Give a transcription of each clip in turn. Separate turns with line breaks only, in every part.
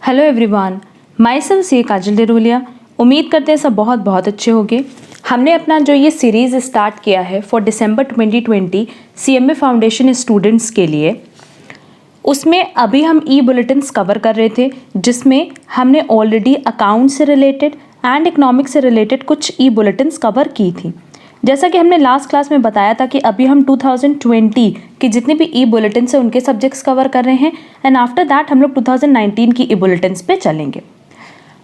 Hello everyone, my self सी काजल डेरोलिया। उम्मीद करते हैं सब बहुत बहुत अच्छे होंगे। हमने अपना जो ये सीरीज़ स्टार्ट किया है for December 2020 CMA foundation students के लिए, उसमें अभी हम ई बुलेटिन्स कवर कर रहे थे, जिसमें हमने ऑलरेडी अकाउंट से रिलेटेड एंड इकोनॉमिक्स से रिलेटेड कुछ ई बुलेटिन्स कवर की थी। जैसा कि हमने लास्ट क्लास में बताया था कि अभी हम 2020 की जितने भी ई बुलेटिन्स हैं उनके सब्जेक्ट्स कवर कर रहे हैं एंड आफ्टर दैट हम लोग 2019 की ई बुलेटिन्स पे चलेंगे।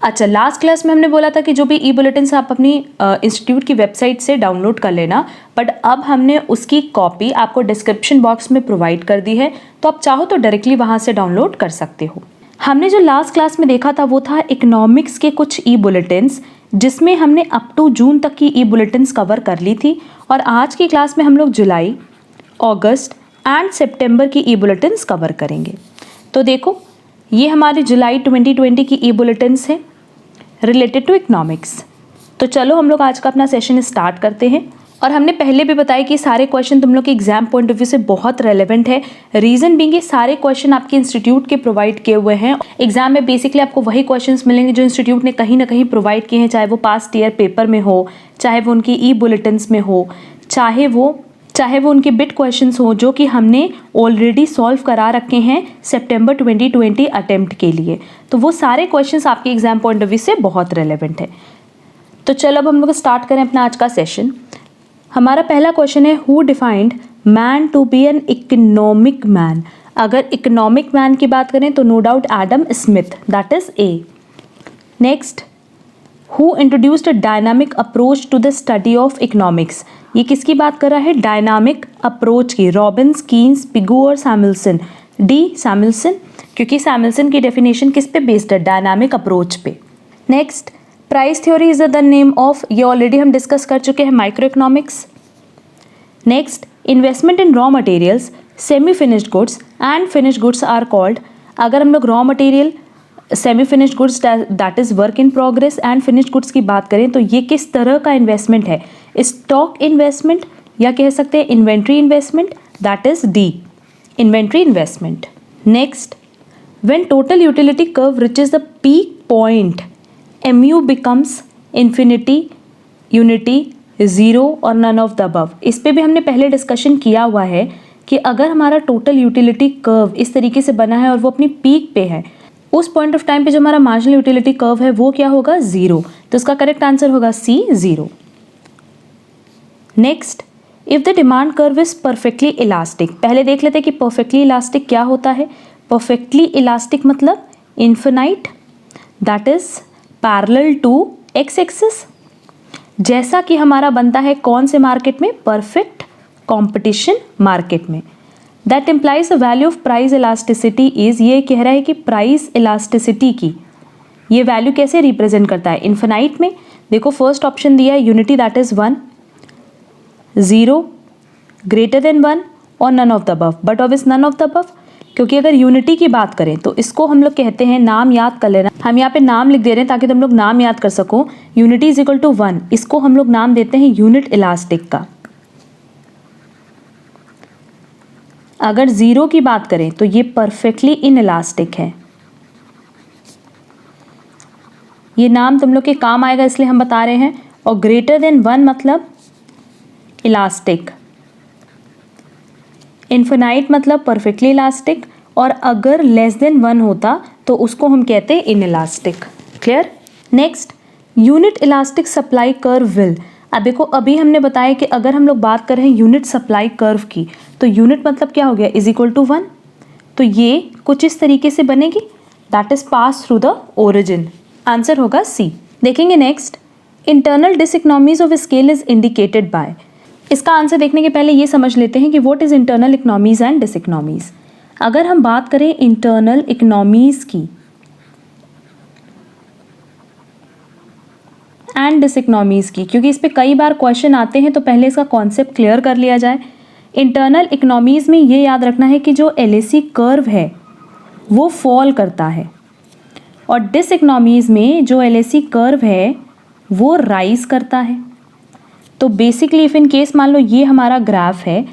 अच्छा, लास्ट क्लास में हमने बोला था कि जो भी ई बुलेटिन्स आप अपनी इंस्टीट्यूट की वेबसाइट से डाउनलोड कर लेना, बट अब हमने उसकी कॉपी आपको डिस्क्रिप्शन बॉक्स में प्रोवाइड कर दी है, तो आप चाहो तो डायरेक्टली वहाँ से डाउनलोड कर सकते हो। हमने जो लास्ट क्लास में देखा था वो था इकोनॉमिक्स के कुछ ई बुलेटिन्स, जिसमें हमने अप टू जून तक की ई बुलेटिन्स कवर कर ली थी, और आज की क्लास में हम लोग जुलाई, अगस्त एंड सितंबर की ई बुलेटिन्स कवर करेंगे। तो देखो, ये हमारी जुलाई 2020 की ई बुलेटिन्स है रिलेटेड टू इकोनॉमिक्स। तो चलो हम लोग आज का अपना सेशन स्टार्ट करते हैं। और हमने पहले भी बताया कि सारे क्वेश्चन तुम लोग के एग्जाम पॉइंट ऑफ व्यू से बहुत रेलेवेंट है। रीज़न बीइंग ये सारे क्वेश्चन आपके इंस्टीट्यूट के प्रोवाइड किए हुए हैं। एग्जाम में बेसिकली आपको वही क्वेश्चंस मिलेंगे जो इंस्टीट्यूट ने कहीं ना कहीं प्रोवाइड किए हैं, चाहे वो पास्ट ईयर पेपर में हो, चाहे वो उनकी ई बुलेटिन्स में हो, चाहे वो उनके बिट क्वेश्चंस हो जो कि हमने ऑलरेडी सॉल्व करा रखे हैं सितंबर 2020 अटेम्प्ट के लिए। तो वो सारे क्वेश्चंस आपके एग्जाम पॉइंट ऑफ व्यू से बहुत रेलेवेंट है। तो चलो अब हम लोग स्टार्ट करें अपना आज का सेशन। हमारा पहला क्वेश्चन है, who defined man to be an economic man. अगर इकोनॉमिक मैन की बात करें तो no doubt Adam Smith, that is A. Next, who introduced a dynamic approach to the study of economics. ये किसकी बात कर रहा है? डायनामिक अप्रोच की। रॉबिन्स, कीन्स, पिगू और सैमुअल्सन। डी सैमुअल्सन, क्योंकि सैमुअल्सन की डेफिनेशन किस पे बेस्ड है? डायनामिक अप्रोच पे। Next, price theory is the name of, ये ऑलरेडी हम डिस्कस कर चुके हैं, microeconomics. Next, investment in raw materials, semi finished goods and finished goods are called. अगर हम लोग raw material, semi finished goods that is work in progress and finished goods की बात करें तो ये किस तरह का इन्वेस्टमेंट है? स्टॉक इन्वेस्टमेंट, या कह सकते हैं inventory investment, that is D, inventory investment. Next, when total utility curve reaches the peak point, MU becomes infinity, unity, zero और नन ऑफ द अबव। इस पे भी हमने पहले डिस्कशन किया हुआ है कि अगर हमारा टोटल यूटिलिटी कर्व इस तरीके से बना है और वो अपनी पीक पे है, उस पॉइंट ऑफ टाइम पे जो हमारा मार्जिनल यूटिलिटी कर्व है वो क्या होगा? जीरो। तो इसका करेक्ट आंसर होगा C, zero. Next, if the demand curve is perfectly elastic. पहले देख लेते हैं कि परफेक्टली इलास्टिक क्या होता है। परफेक्टली इलास्टिक मतलब infinite, that is parallel to X axis, जैसा कि हमारा बनता है कौन से मार्केट में? परफेक्ट कंपटीशन मार्केट में। That implies the value of price elasticity is, ये कह रहा है कि प्राइस इलास्टिसिटी की ये वैल्यू कैसे रिप्रेजेंट करता है? इन्फिनाइट में। देखो फर्स्ट ऑप्शन दिया है unity, that is 1, 0, greater than 1 और none of the above. But obvious none of the above, क्योंकि अगर यूनिटी की बात करें तो इसको हम लोग कहते हैं, नाम याद कर लेना, हम यहाँ पे नाम लिख दे रहे हैं ताकि तुम लोग नाम याद कर सको। यूनिटी इज इक्वल टू 1, इसको हम लोग नाम देते हैं यूनिट इलास्टिक का। अगर 0 की बात करें तो ये परफेक्टली इनइलास्टिक है। ये नाम तुम लोग के काम आएगा इसलिए हम बता रहे हैं। और ग्रेटर देन 1 मतलब इलास्टिक, इन्फिनाइट मतलब परफेक्टली इलास्टिक, और अगर लेस देन 1 होता तो उसको हम कहते हैं inelastic. Clear? Next, unit elastic supply curve will. अब देखो, अभी हमने बताया कि अगर हम लोग बात कर रहे हैं यूनिट सप्लाई कर्व की, तो यूनिट मतलब क्या हो गया? Is equal to 1। तो ये कुछ इस तरीके से बनेगी, that is pass through the origin. Answer होगा सी। देखेंगे next, internal diseconomies of scale is indicated by. इसका आंसर देखने के पहले ये समझ लेते हैं कि what is internal economies and diseconomies. अगर हम बात करें इंटरनल इकोनॉमीज की एंड डिसइकोनॉमीज की, क्योंकि इस पे कई बार क्वेश्चन आते हैं, तो पहले इसका कॉन्सेप्ट क्लियर कर लिया जाए। इंटरनल इकोनॉमीज में ये याद रखना है कि जो LAC कर्व है वो फॉल करता है, और डिसइकोनॉमीज में जो LAC कर्व है वो राइज करता है। तो बेसिकली इफ इन केस मान लो ये हमारा ग्राफ है,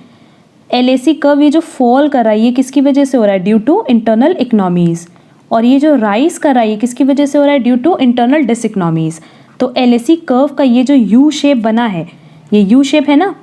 LAC कर्व ये जो फॉल कर रहा है ये किसकी वजह से हो रहा है? Due to internal economies. और ये जो राइज कर रहा है ये किसकी वजह से हो रहा है? Due to internal diseconomies. तो LAC कर्व का ये जो यू शेप बना है, ये यू शेप है ना,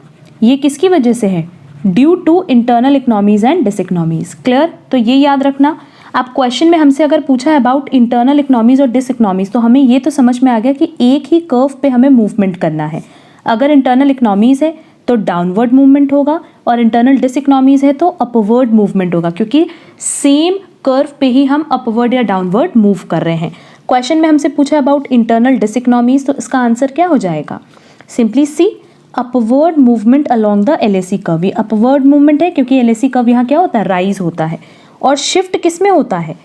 ये किसकी वजह से है? Due to internal economies and diseconomies. Clear? तो ये याद रखना। आप क्वेश्चन में हमसे अगर पूछा है अबाउट इंटरनल इकोनॉमीज और डिसइकोनॉमीज, तो हमें ये तो समझ में आ गया कि एक ही कर्व पे हमें मूवमेंट करना है। अगर इंटरनल इकोनॉमीज है तो डाउनवर्ड मूवमेंट होगा और इंटरनल डिसइकोनॉमीज है तो अपवर्ड मूवमेंट होगा, क्योंकि सेम कर्व पे ही हम अपवर्ड या डाउनवर्ड मूव कर रहे हैं। क्वेश्चन में हमसे पूछा अबाउट इंटरनल डिसइकोनॉमीज, तो इसका आंसर क्या हो जाएगा? Simply C upward movement along the LAC curve. ये अपवर्ड मूवमेंट है क्योंकि LAC कर्व यहाँ क्या होता है? राइज होता है। और शिफ्ट किस में होता है?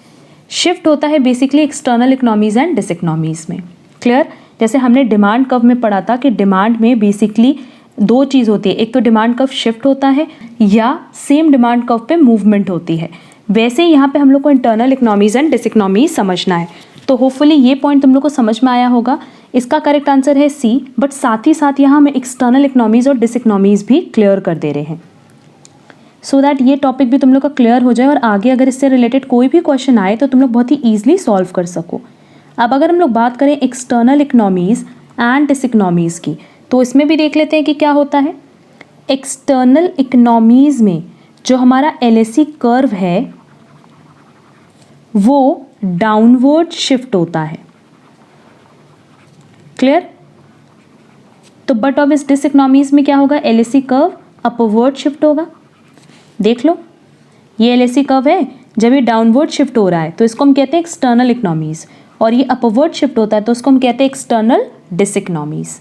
शिफ्ट होता है बेसिकली एक्सटर्नल इकोनॉमीज एंड डिसइकोनॉमीज में। क्लियर? जैसे हमने डिमांड कर्व में पढ़ा था कि डिमांड में बेसिकली दो चीज़ होती है, एक तो डिमांड कर्व शिफ्ट होता है या सेम डिमांड कर्व पे मूवमेंट होती है। वैसे ही यहाँ पे हम लोग को इंटरनल इकोनॉमीज एंड डिसइकोनॉमीज समझना है। तो होपफुली ये पॉइंट तुम लोग को समझ में आया होगा। इसका करेक्ट आंसर है सी, बट साथ ही साथ यहाँ हमें एक्सटर्नल इकोनॉमीज और डिसइकोनॉमीज भी क्लियर कर दे रहे हैं, सो दैट ये टॉपिक भी तुम लोग का क्लियर हो जाए और आगे अगर इससे रिलेटेड कोई भी क्वेश्चन आए तो तुम लोग बहुत ही ईजिली सॉल्व कर सको। अब अगर हम लोग बात करें एक्सटर्नल इकोनॉमीज एंड डिसइकोनॉमीज की, तो इसमें भी देख लेते हैं कि क्या होता है। एक्सटर्नल इकोनॉमीज में जो हमारा LAC कर्व है वो डाउनवर्ड शिफ्ट होता है। क्लियर? तो बट ऑफ इस डिसइकोनॉमीज में क्या होगा? LAC कर्व अपवर्ड शिफ्ट होगा। देख लो, ये LAC कर्व है, जब ये डाउनवर्ड शिफ्ट हो रहा है तो इसको हम कहते हैं एक्सटर्नल इकोनॉमीज, और ये अपवर्ड शिफ्ट होता है तो उसको हम कहते हैं एक्सटर्नल डिसइकोनॉमीज।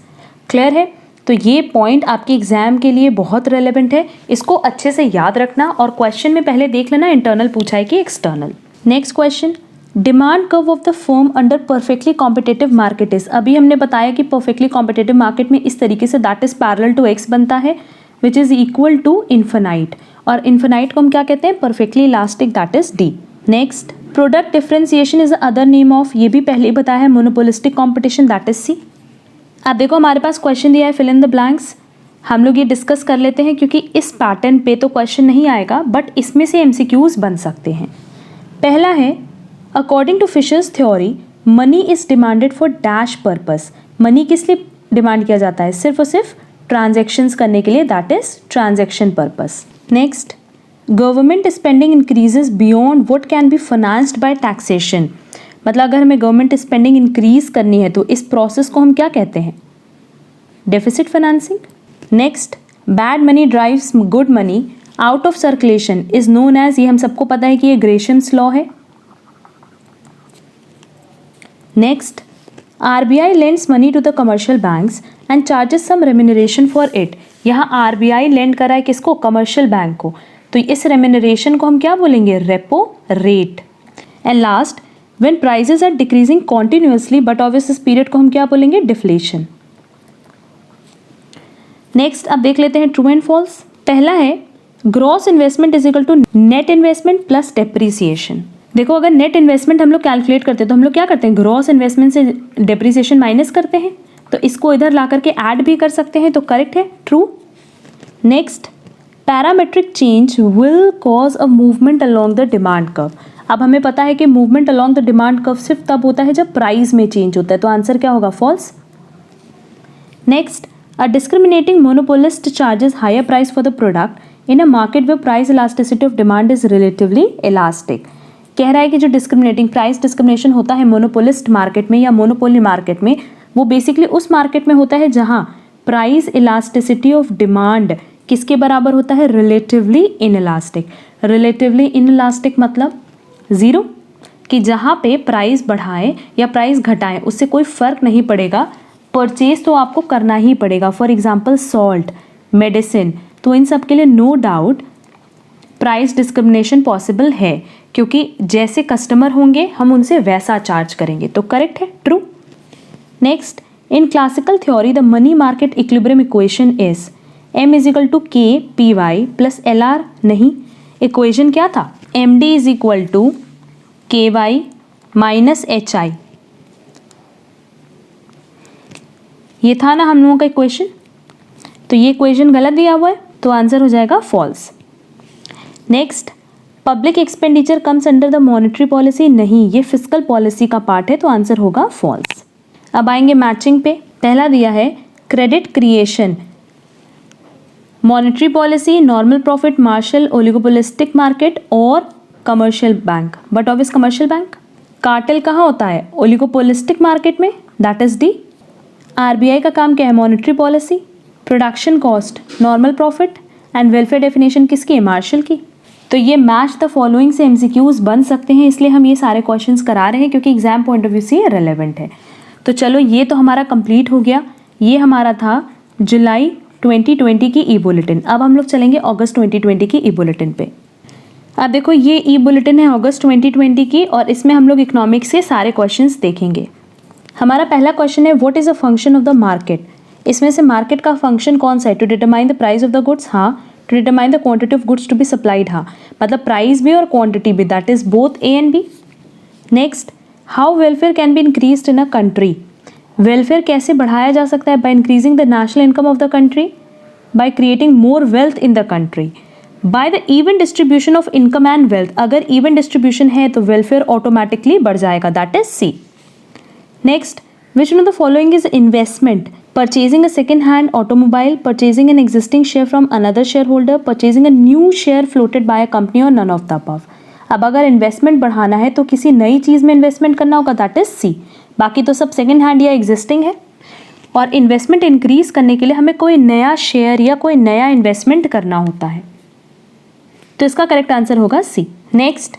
क्लियर है? तो ये पॉइंट आपके एग्जाम के लिए बहुत रेलेवेंट है, इसको अच्छे से याद रखना और क्वेश्चन में पहले देख लेना इंटरनल पूछा है कि external. Next question, demand curve of the firm under perfectly competitive market is. अभी हमने बताया कि परफेक्टली कॉम्पिटेटिव मार्केट में इस तरीके से that is parallel to x बनता है which is equal to infinite, और इन्फिनाइट को हम क्या कहते हैं? Perfectly elastic, that is D। Next, product differentiation is other name of, ये भी पहले ही बताया है, monopolistic competition, that is C। अब देखो हमारे पास क्वेश्चन दिया है फिल इन द ब्लैंक्स, हम लोग ये डिस्कस कर लेते हैं क्योंकि इस पैटर्न पे तो क्वेश्चन नहीं आएगा बट इसमें से MCQs बन सकते हैं। पहला है, according to Fisher's theory money is demanded for dash purpose. Money किस लिए डिमांड किया जाता है? सिर्फ और सिर्फ ट्रांजैक्शंस करने के लिए, that is transaction purpose. Next, government spending increases beyond what can be financed by taxation. मतलब अगर हमें गवर्नमेंट स्पेंडिंग इंक्रीज करनी है तो इस प्रोसेस को हम क्या कहते हैं? Deficit financing. Next, bad money drives good money out of circulation is known as, ये हम सबको पता है कि ये ग्रेशम्स लॉ है। नेक्स्ट, RBI lends money to the commercial banks and charges some remuneration for it. यहाँ RBI लेंड करा है किसको? कमर्शियल बैंक को, तो इस रेम्यूनरेशन को हम क्या बोलेंगे? Repo rate. And last, when prices are decreasing continuously but obvious इस पीरियड को हम क्या बोलेंगे? डिफ्लेशन। नेक्स्ट, अब देख लेते हैं ट्रू एंड फॉल्स। पहला है, gross investment is equal to net investment plus depreciation. देखो अगर नेट इन्वेस्टमेंट हम लोग कैलकुलेट करते हैं तो हम लोग क्या करते हैं? ग्रॉस इन्वेस्टमेंट से डेप्रीसिएशन माइनस करते हैं, तो इसको इधर ला करके ऐड भी कर सकते हैं, तो करेक्ट है, true. Next, parametric change will cause a movement along the demand curve. अब हमें पता है कि movement along the demand curve सिर्फ तब होता है जब प्राइस में चेंज होता है, तो आंसर क्या होगा? False. Next, a discriminating monopolist charges higher price for the product in a market where price elasticity of demand is relatively elastic. कह रहा है कि जो डिस्क्रिमिनेटिंग प्राइस डिस्क्रिमिनेशन होता है मोनोपोलिस्ट मार्केट में या मोनोपोली मार्केट में, वो बेसिकली उस मार्केट में होता है जहां प्राइस इलास्टिसिटी ऑफ डिमांड किसके बराबर होता है? Relatively inelastic. रिलेटिवली इनइलास्टिक मतलब ज़ीरो, कि जहाँ पे प्राइस बढ़ाएं या प्राइस घटाएं उससे कोई फ़र्क नहीं पड़ेगा, परचेज तो आपको करना ही पड़ेगा। फॉर एग्जांपल सॉल्ट, मेडिसिन, तो इन सब के लिए no doubt price discrimination possible है, क्योंकि जैसे कस्टमर होंगे हम उनसे वैसा चार्ज करेंगे, तो करेक्ट है, true. Next, in classical theory the money market equilibrium equation is M is equal to K P Y plus LR। नहीं, इक्वेशन क्या था? MD is equal to K Y minus HI, ये था ना हम लोगों का इक्वेशन, तो ये इक्वेशन गलत दिया हुआ है, तो आंसर हो जाएगा false. Next, public expenditure comes under the monetary policy, नहीं, ये फिस्कल पॉलिसी का पार्ट है, तो आंसर होगा फॉल्स। अब आएंगे मैचिंग पे। पहला दिया है credit creation, monetary policy, normal profit, Marshall, oligopolistic market और commercial bank. But obvious commercial bank. Cartel कहाँ होता है? ओलिगोपोलिस्टिक मार्केट में, दैट इज डी। आरबीआई का काम क्या है? Monetary policy. Production cost, normal profit and welfare definition किसकी है? मार्शल की। तो ये मैच द फॉलोइंग से एमसीक्यूज बन सकते हैं, इसलिए हम ये सारे क्वेश्चंस करा रहे हैं क्योंकि एग्जाम पॉइंट ऑफ व्यू से रेलेवेंट है। तो चलो ये तो हमारा कंप्लीट हो गया। ये हमारा था जुलाई 2020 की ई बुलेटिन। अब हम लोग चलेंगे अगस्त 2020 की ई बुलेटिन पे। अब देखो ये ई बुलेटिन है अगस्त 2020 की और इसमें हम लोग इकोनॉमिक्स के सारे क्वेश्चंस देखेंगे। हमारा पहला क्वेश्चन है what is a function of the market. इसमें से मार्केट का फंक्शन कौन सा है? To determine the price of the goods, हाँ। To determine the quantity of goods to be supplied, हाँ। मतलब प्राइस भी और क्वांटिटी भी, that is both A and B. Next, how welfare can be increased in a country. Welfare कैसे बढ़ाया जा सकता है? By increasing the national income of the country, by creating more wealth in the country, by the even distribution of income and wealth. अगर even distribution है तो welfare automatically बढ़ जाएगा, that is C. Next, which one of the following is investment? Purchasing a second hand automobile, purchasing an existing share from another shareholder, purchasing a new share floated by a company or none of the above. अब अगर investment बढ़ाना है तो किसी नई चीज़ में investment करना होगा, दैट इज सी। बाकी तो सब सेकेंड हैंड या एग्जिस्टिंग है। और इन्वेस्टमेंट इंक्रीज करने के लिए हमें कोई नया शेयर या कोई नया इन्वेस्टमेंट करना होता है, तो इसका करेक्ट आंसर होगा C. Next,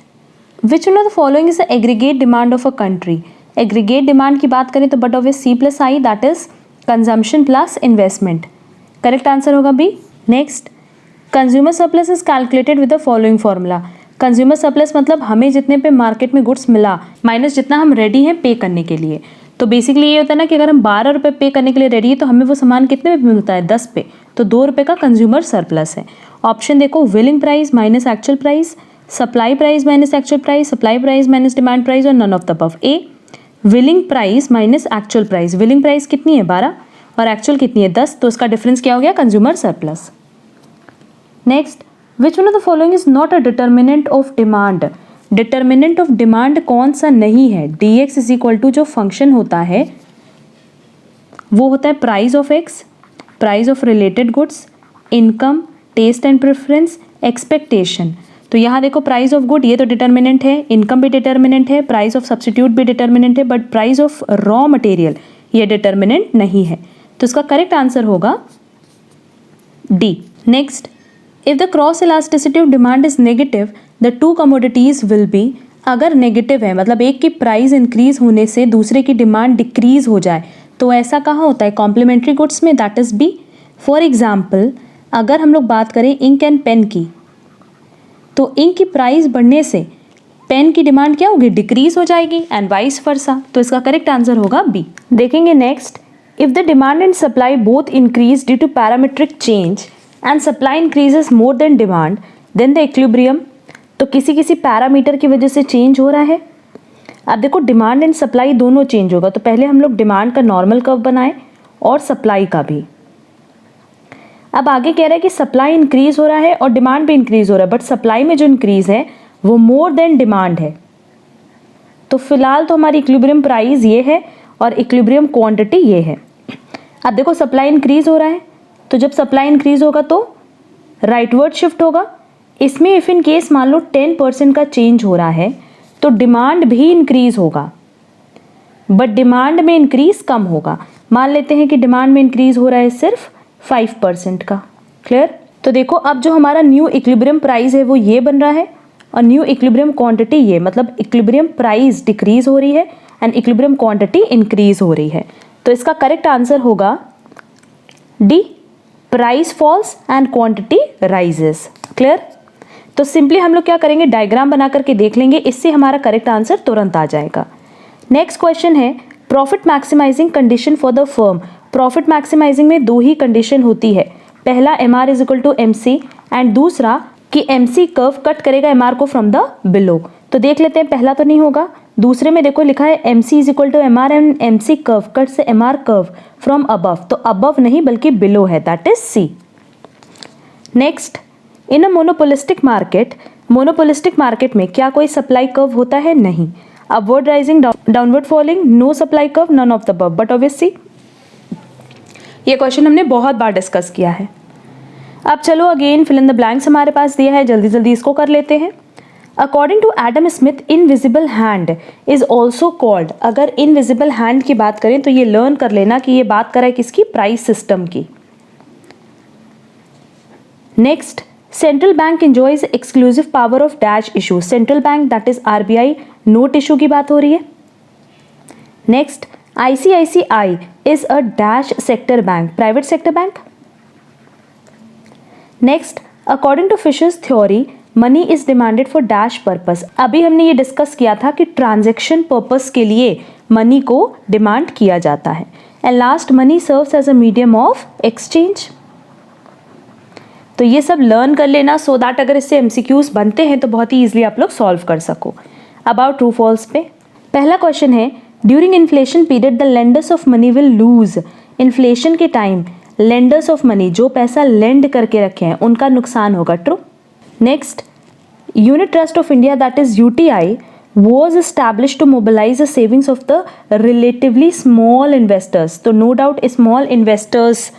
which one of the following is the aggregate demand of a country. Aggregate demand की बात करें तो but obvious C plus I, that is consumption plus investment. Correct answer होगा B. Next, consumer surplus is calculated with the following formula. Consumer surplus मतलब हमें जितने पे market में गुड्स मिला माइनस जितना हम रेडी हैं पे करने के लिए। तो बेसिकली ये होता है ना कि अगर हम 12 रुपये पे करने के लिए रेडी है तो हमें वो सामान कितने पे मिलता है? 10 पे। तो 2 रुपये का कंज्यूमर सरप्लस है। ऑप्शन देखो, willing price minus actual price, supply price minus actual price, supply price minus demand price और none of the above. A, willing price minus actual price. Willing price कितनी है? 12 और एक्चुअल कितनी है? 10, तो इसका डिफरेंस क्या हो गया? Consumer surplus. Next, which one of the following is not a determinant of demand. Determinant of demand कौन सा नहीं है? dx इज इक्वल टू जो फंक्शन होता है वो होता है price of X, price of related goods, income, taste and preference, expectation. तो यहाँ देखो प्राइस ऑफ गुड ये तो डिटर्मिनेंट है, इनकम भी डिटर्मिनेंट है, प्राइस ऑफ सब्स्टिट्यूट भी डिटर्मिनेंट है, but price of raw material ये डिटर्मिनेंट नहीं है, तो इसका करेक्ट आंसर होगा D. Next, if the cross elasticity of demand is negative the two commodities will be. अगर नेगेटिव है मतलब एक की प्राइस इंक्रीज होने से दूसरे की डिमांड डिक्रीज हो जाए तो ऐसा कहाँ होता है? कॉम्प्लीमेंट्री गुड्स में, that is B. For example अगर हम लोग बात करें इंक एंड पेन की, तो इंक की प्राइस बढ़ने से पेन की डिमांड क्या होगी? डिक्रीज हो जाएगी एंड वाइस वर्सा, तो इसका करेक्ट आंसर होगा बी। देखेंगे next, if the demand and supply both increase due to parametric change and supply increases more than demand then the equilibrium. तो किसी किसी पैरामीटर की वजह से चेंज हो रहा है। अब देखो डिमांड एंड सप्लाई दोनों चेंज होगा, तो पहले हम लोग डिमांड का नॉर्मल कर्व बनाएं और सप्लाई का भी। अब आगे कह रहा है कि सप्लाई इंक्रीज हो रहा है और डिमांड भी इंक्रीज हो रहा है, बट सप्लाई में जो इंक्रीज है वो मोर देन डिमांड है। तो फिलहाल तो हमारी इक्विलिब्रियम प्राइस ये है और इक्विलिब्रियम क्वांटिटी ये है। अब देखो सप्लाई इंक्रीज हो रहा है, तो जब सप्लाई इंक्रीज होगा तो राइटवर्ड शिफ्ट होगा। इसमें इफ इन केस मान लो 10% का चेंज हो रहा है तो डिमांड भी इंक्रीज होगा, बट डिमांड में इंक्रीज कम होगा। मान लेते हैं कि डिमांड में इंक्रीज हो रहा है सिर्फ 5% का। क्लियर? तो देखो अब जो हमारा न्यू इक्विलिब्रियम प्राइस है वो ये बन रहा है और न्यू इक्विलिब्रियम क्वांटिटी ये, मतलब इक्विलिब्रियम प्राइस डिक्रीज हो रही है एंड इक्विलिब्रियम क्वांटिटी इंक्रीज हो रही है। तो इसका करेक्ट आंसर होगा D, price falls and quantity rises. Clear? तो सिंपली हम लोग क्या करेंगे, डायग्राम बना करके देख लेंगे, इससे हमारा करेक्ट आंसर तुरंत आ जाएगा। नेक्स्ट क्वेश्चन है profit maximising condition for the firm. Profit maximising में दो ही कंडीशन होती है, पहला MR is equal to MC and दूसरा कि MC कर्व कट करेगा MR को फ्रॉम द बिलो। तो देख लेते हैं, पहला तो नहीं होगा, दूसरे में देखो लिखा है MC is equal to MR and MC curve cut से MR कर्व फ्रॉम अबव, तो अबव नहीं बल्कि बिलो है, that is C। Next, in a monopolistic market monopolistic market में क्या कोई सप्लाई कर्व होता है? नहीं। Upward rising, downward falling, no supply curve, none of the above. But obviously ये क्वेश्चन हमने बहुत बार डिस्कस किया है। अब चलो again fill in the blanks हमारे पास दिया है, जल्दी जल्दी इसको कर लेते हैं। According to Adam Smith, invisible hand is also called. अगर इनविजिबल हैंड की बात करें तो ये लर्न कर लेना कि ये बात कर रहा है किसकी? प्राइस सिस्टम की। Next, central bank enjoys exclusive power of dash issue. Central bank that is RBI note issue की बात हो रही है। Next, ICICI is a dash sector bank, private sector bank. Next, according to Fisher's theory, money is demanded for dash purpose. अभी हमने ये discuss किया था कि ट्रांजैक्शन पर्पस के लिए मनी को डिमांड किया जाता है। And last, money serves as a medium of exchange. तो ये सब लर्न कर लेना सो दैट अगर इससे एमसीक्यूज बनते हैं तो बहुत ही ईजिली आप लोग सॉल्व कर सको। अबाउट ट्रू फॉल्स पे पहला क्वेश्चन है, during inflation period the lenders of money will lose. Inflation के टाइम लेंडर्स ऑफ मनी जो पैसा लेंड करके रखे हैं उनका नुकसान होगा। True. Next, unit trust of India that is UTI was established to mobilize the savings of the relatively small investors। तो नो डाउट स्मॉल इन्वेस्टर्स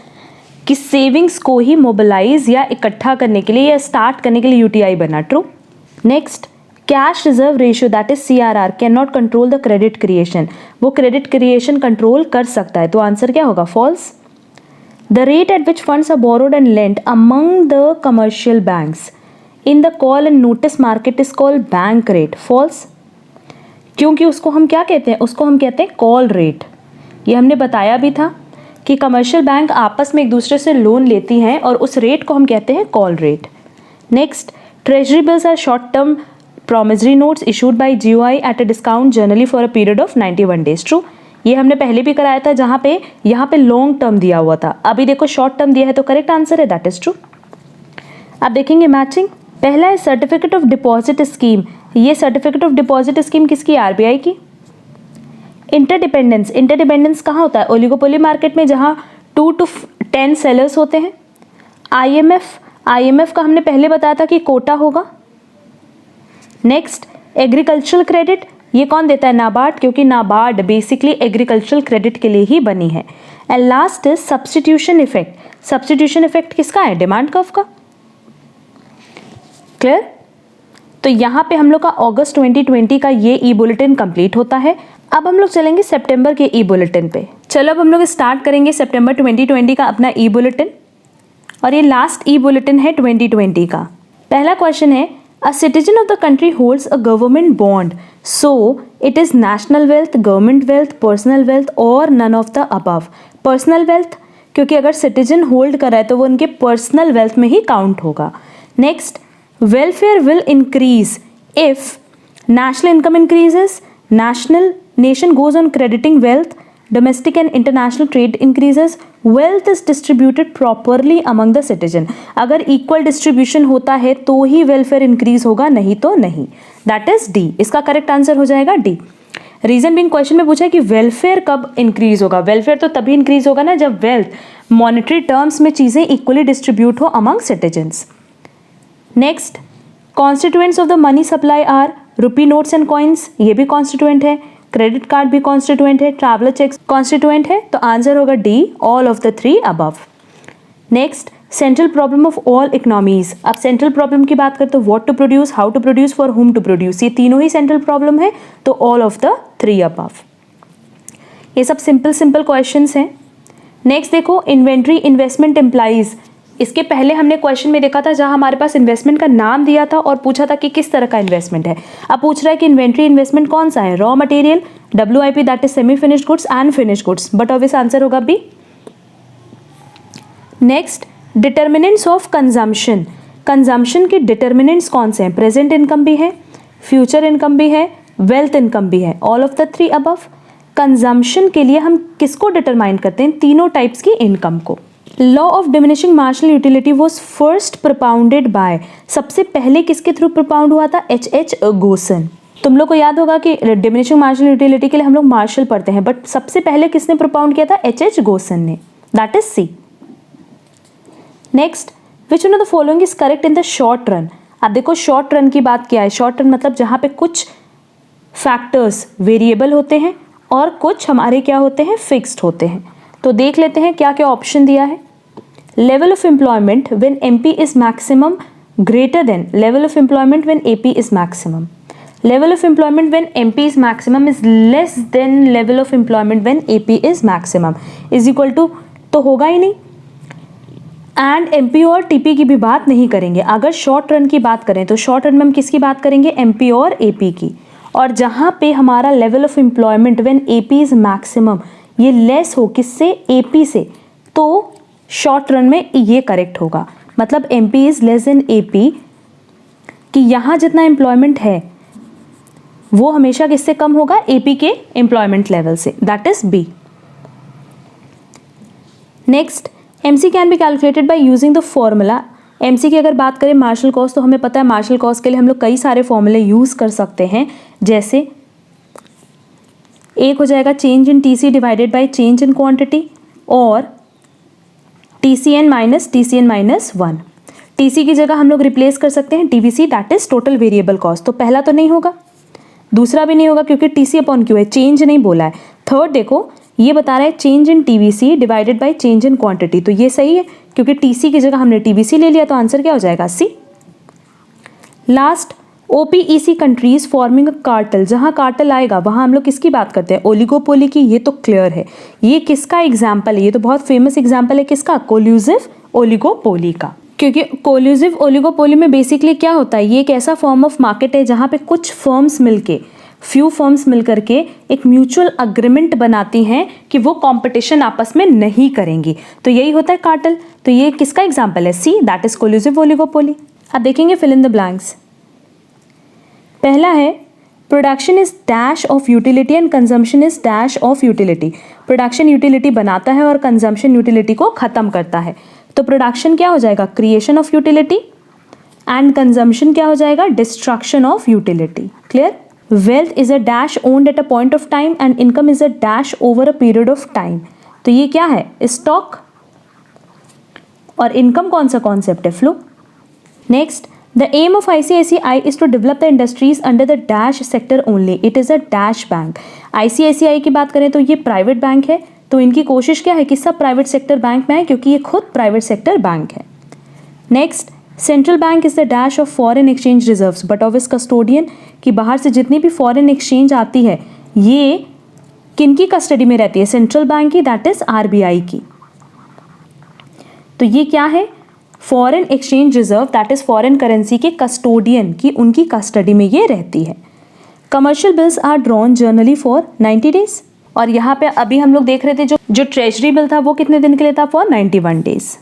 की सेविंग्स को ही मोबिलाइज या इकट्ठा करने के लिए या स्टार्ट करने के लिए यूटीआई बना। True. Next, cash reserve ratio that is CRR can not control the credit creation. वो क्रेडिट क्रिएशन कंट्रोल कर सकता है, तो आंसर क्या होगा? False. The rate at which funds are borrowed and lent among the commercial banks in the call and notice market is called bank rate. False, क्योंकि उसको हम क्या कहते हैं? उसको हम कहते हैं कॉल रेट। ये हमने बताया भी था कि कमर्शियल बैंक आपस में एक दूसरे से लोन लेती हैं और उस रेट को हम कहते हैं call rate. Next, treasury bills are short term promissory notes issued by GOI at a discount generally for a period of 91 days। True. ये हमने पहले भी कराया था जहां पे यहाँ पे लॉन्ग टर्म दिया हुआ था, अभी देखो शॉर्ट टर्म दिया है तो करेक्ट आंसर है दैट इज ट्रू। अब देखेंगे मैचिंग। पहला है सर्टिफिकेट ऑफ डिपॉजिट स्कीम। ये सर्टिफिकेट ऑफ डिपॉजिट स्कीम किसकी? आरबीआई की। इंटरडिपेंडेंस, इंटरडिपेंडेंस कहाँ होता है? ओलिगोपोली मार्केट में जहाँ 2 to 10 सेलर्स होते हैं। आईएमएफ, आईएमएफ का हमने पहले बताया था कि कोटा होगा। नेक्स्ट, एग्रीकल्चरल क्रेडिट, ये कौन देता है? नाबार्ड, क्योंकि नाबार्ड बेसिकली एग्रीकल्चरल क्रेडिट के लिए ही बनी है। And last is substitution effect. Substitution effect किसका है? डिमांड कर्व का। क्लियर? तो यहाँ पे हम लोग का अगस्त 2020 का ये ई बुलेटिन कंप्लीट होता है। अब हम लोग चलेंगे सितंबर के ई बुलेटिन पे। चलो अब हम लोग स्टार्ट करेंगे सितंबर 2020 का अपना ई बुलेटिन, और ये लास्ट ई बुलेटिन है 2020 का। पहला क्वेश्चन है, A citizen of the country holds a government bond, so it is national wealth, government wealth, personal wealth or none of the above। Personal wealth, क्योंकि अगर citizen hold कर रहा है तो वो उनके personal wealth में ही count होगा। Next, welfare will increase if national income increases, nation goes on crediting wealth, domestic and international trade increases, wealth is distributed properly among the citizen। अगर equal distribution होता है तो ही welfare increase होगा, नहीं तो नहीं। That is D। इसका correct answer हो जाएगा D। रीजन बिंग क्वेश्चन में पूछा है कि वेलफेयर कब इंक्रीज होगा? वेलफेयर तो तभी इंक्रीज होगा ना जब वेल्थ मॉनेटरी टर्म्स में चीजें इक्वली डिस्ट्रीब्यूट हो among citizens. Next, constituents of the money supply are rupee notes and coins, ये भी कॉन्स्टिट्यूएंट है। क्रेडिट कार्ड भी कॉन्स्टिट्यूएंट है। ट्रैवलर चेक्स कॉन्स्टिट्यूएंट है। तो आंसर होगा D, all of the 3 above. Next, central problem of all economies. अब central problem की बात करें तो what to produce, how to produce, for whom to produce, ये तीनों ही सेंट्रल प्रॉब्लम है, तो ऑल ऑफ द 3 अबव। ये सब सिंपल क्वेश्चंस हैं। नेक्स्ट देखो, इन्वेंट्री इन्वेस्टमेंट एम्प्लाइज। इसके पहले हमने क्वेश्चन में देखा था जहां हमारे पास इन्वेस्टमेंट का नाम दिया था और पूछा था कि किस तरह का इन्वेस्टमेंट है। अब पूछ रहा है कि इन्वेंट्री इन्वेस्टमेंट कौन सा है? Raw material, WIP that is semi finished goods and finished goods, but obvious answer होगा B. Next, determinants of consumption. Consumption के डिटर्मिनेंट्स कौन से हैं? प्रेजेंट इनकम भी है, फ्यूचर इनकम भी है, वेल्थ इनकम भी है, all of the 3 above. Consumption के लिए हम किसको डिटरमाइन करते हैं? तीनों टाइप्स की इनकम को। Law of diminishing marginal utility was first propounded by, सबसे पहले किसके थ्रू प्रपाउंड हुआ था? H.H. गोसन। तुम लोग को याद होगा कि डिमिनिशिंग मार्जिनल यूटिलिटी के लिए हम लोग मार्शल पढ़ते हैं, बट सबसे पहले किसने प्रपाउंड किया था? H.H. गोसन ने, that is C. Next, which one of the following is correct in the short run? अब देखो शॉर्ट रन की बात क्या है, शॉर्ट रन मतलब जहाँ पे कुछ फैक्टर्स वेरिएबल होते हैं और कुछ हमारे क्या होते हैं, फिक्स्ड होते हैं। तो देख लेते हैं क्या क्या ऑप्शन दिया है। Level of employment when MP is maximum greater than level of employment when AP is maximum. Level of employment when MP is maximum is less than level of employment when AP is maximum is equal to, तो होगा ही नहीं। And MP और TP की भी बात नहीं करेंगे। अगर शॉर्ट रन की बात करें तो शॉर्ट रन में हम किसकी बात करेंगे, MP और AP की। और जहाँ पे हमारा level of employment when AP is maximum ये लेस हो किससे, AP से, तो शॉर्ट रन में ये करेक्ट होगा। मतलब MP is less than AP कि यहाँ जितना एम्प्लॉयमेंट है वो हमेशा किससे कम होगा, AP के एम्प्लॉयमेंट लेवल से, that is B। Next, MC can be calculated by using the formula. MC की अगर बात करें मार्शल कॉस्ट, तो हमें पता है मार्शल कॉस्ट के लिए हम लोग कई सारे फॉर्मूले यूज कर सकते हैं। जैसे एक हो जाएगा change in TC divided by change in quantity, और TCN माइनस 1। TC की जगह हम लोग रिप्लेस कर सकते हैं TVC, that is total variable cost. तो पहला तो नहीं होगा, दूसरा भी नहीं होगा क्योंकि TC अपॉन Q है, चेंज नहीं बोला है। थर्ड देखो ये बता रहा है change in TVC divided by change in quantity, तो ये सही है क्योंकि TC की जगह हमने TVC ले लिया, तो आंसर क्या हो जाएगा, C। Last, OPEC countries forming a cartel, जहां कार्टेल आएगा वहां हम लोग किसकी बात करते हैं, ओलिगोपोली की। ये तो क्लियर है। ये किसका एग्जाम्पल है, ये तो बहुत फेमस एग्जाम्पल है किसका, कोल्यूसिव ओलिगोपोली का। क्योंकि कोल्यूसिव ओलिगोपोली में बेसिकली क्या होता है, ये एक ऐसा फॉर्म ऑफ मार्केट है जहां पे कुछ फर्म्स मिलके, फ्यू फर्म्स मिलकर के एक म्यूचुअल अग्रीमेंट बनाती हैं कि वो कंपटीशन आपस में नहीं करेंगी, तो यही होता है कार्टेल। तो ये किसका एग्जाम्पल है, C, that is collusive oligopoly. अब देखेंगे फिल इन द ब्लैंक्स। पहला है production is dash of utility and consumption is dash of utility. Production utility बनाता है और कंजम्पशन यूटिलिटी को खत्म करता है। तो प्रोडक्शन क्या हो जाएगा, creation of utility, and consumption क्या हो जाएगा, destruction of utility. Clear. Wealth is a dash owned at a point of time and income is a dash over a period of time. तो ये क्या है, स्टॉक, और इनकम कौन सा कॉन्सेप्ट है, flow. Next, the aim of ICICI is to develop the industries under the dash sector only. It is a dash bank. ICICI की बात करें तो ये प्राइवेट बैंक है, तो इनकी कोशिश क्या है कि सब प्राइवेट सेक्टर बैंक में है क्योंकि ये खुद प्राइवेट सेक्टर बैंक है। Next, central bank is the dash of foreign exchange reserves but of is custodian, कि बाहर से जितनी भी फॉरेन एक्सचेंज आती है ये किनकी कस्टडी में रहती है, सेंट्रल बैंक की, दैट इज RBI की। तो ये क्या है, foreign exchange reserve, that is foreign currency के कस्टोडियन की, उनकी कस्टडी में ये रहती है। Commercial bills are drawn generally for 90 days, और यहाँ पे अभी हम लोग देख रहे थे जो ट्रेजरी बिल था वो कितने दिन के लिए था, फॉर 91 डेज।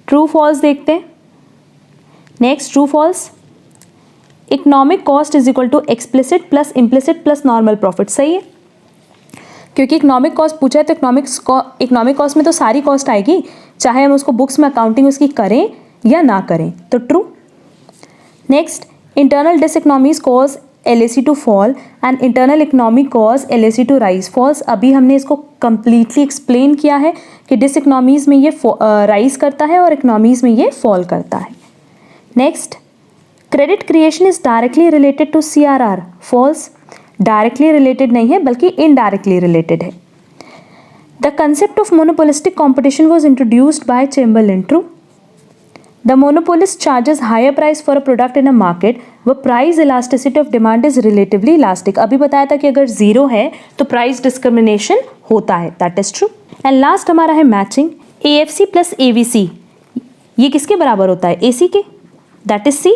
ट्रू फॉल्स देखते हैं। Next, true false, economic cost is equal to explicit plus implicit plus normal profit. सही है, क्योंकि इकोनॉमिक कॉस्ट पूछा है तो इकोनॉमिक कॉस्ट में तो सारी कॉस्ट आएगी, चाहे हम उसको बुक्स में अकाउंटिंग उसकी करें या ना करें, तो true. Next, internal diseconomies cause LAC to fall and internal economy cause LAC to rise. False, अभी हमने इसको कंप्लीटली एक्सप्लेन किया है कि डिसइकोनॉमीज में ये राइज करता है और इकोनॉमीज में ये फॉल करता है। Next, credit creation is directly related to CRR। False, directly related नहीं है बल्कि इनडायरेक्टली रिलेटेड है। The concept of monopolistic competition was introduced by Chamberlin. True. The monopolist charges higher price for a product in a market where price elasticity of demand is relatively elastic. अभी बताया था कि अगर zero है तो price discrimination होता है, that is true. And last हमारा है मैचिंग। AFC प्लस AVC ये किसके बराबर होता है, AC के, that is C।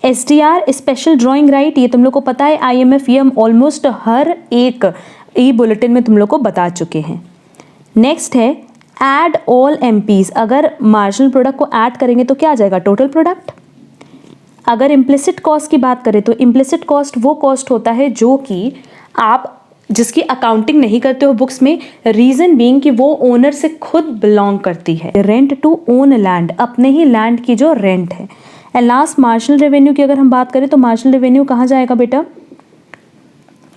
SDR special drawing right, ये तुम लोग को पता है, IMF, ये हम ऑलमोस्ट हर एक ई बुलेटिन में तुम लोग को बता चुके हैं। नेक्स्ट है ऐड ऑल MPs, अगर मार्जिनल प्रोडक्ट को ऐड करेंगे तो क्या आ जाएगा, टोटल प्रोडक्ट। अगर इम्प्लिसिट कॉस्ट की बात करें तो इम्प्लिसिट कॉस्ट वो कॉस्ट होता है जो कि आप जिसकी अकाउंटिंग नहीं करते हो बुक्स में, रीजन बीइंग कि वो ओनर से खुद बिलोंग करती है। रेंट टू ओन लैंड, अपने ही लैंड की जो रेंट है। एंड लास्ट, मार्जिनल रेवेन्यू की अगर हम बात करें तो मार्जिनल रेवेन्यू कहाँ जाएगा बेटा,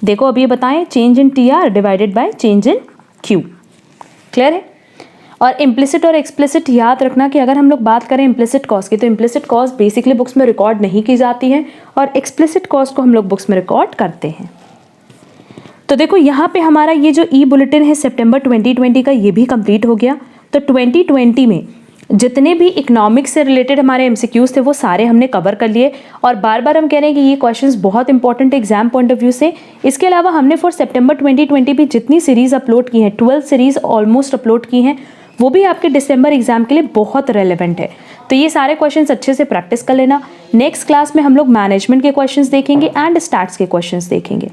देखो अभी ये बताएं, change in TR divided by change in Q। Clear है। और इम्प्लिसिट और एक्सप्लिसिट याद रखना कि अगर हम लोग बात करें इम्प्लिसिट कॉज की, तो इम्प्लिसिट कॉज बेसिकली बुक्स में रिकॉर्ड नहीं की जाती है और एक्सप्लिसिट कॉज को हम लोग बुक्स में रिकॉर्ड करते हैं। तो देखो यहाँ पे हमारा ये जो ई बुलेटिन है सितंबर 2020 का, ये भी कंप्लीट हो गया। तो 2020 में जितने भी इकोनॉमिक्स से रिलेटेड हमारे एमसीक्यूज थे वो सारे हमने कवर कर लिए और बार बार हम कह रहे हैं कि ये क्वेश्चंस बहुत important exam point of view से। इसके अलावा हमने फॉर सितंबर 2020 भी जितनी सीरीज अपलोड की हैं, 12 सीरीज ऑलमोस्ट अपलोड की हैं, वो भी आपके दिसंबर एग्जाम के लिए बहुत रेलेवेंट है। तो ये सारे क्वेश्चंस अच्छे से प्रैक्टिस कर लेना। नेक्स्ट क्लास में हम लोग मैनेजमेंट के क्वेश्चंस देखेंगे एंड स्टैट्स के क्वेश्चंस देखेंगे।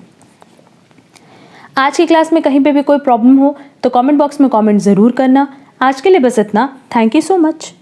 आज की क्लास में कहीं पे भी कोई प्रॉब्लम हो तो कमेंट बॉक्स में कमेंट ज़रूर करना। आज के लिए बस इतना। Thank you so much.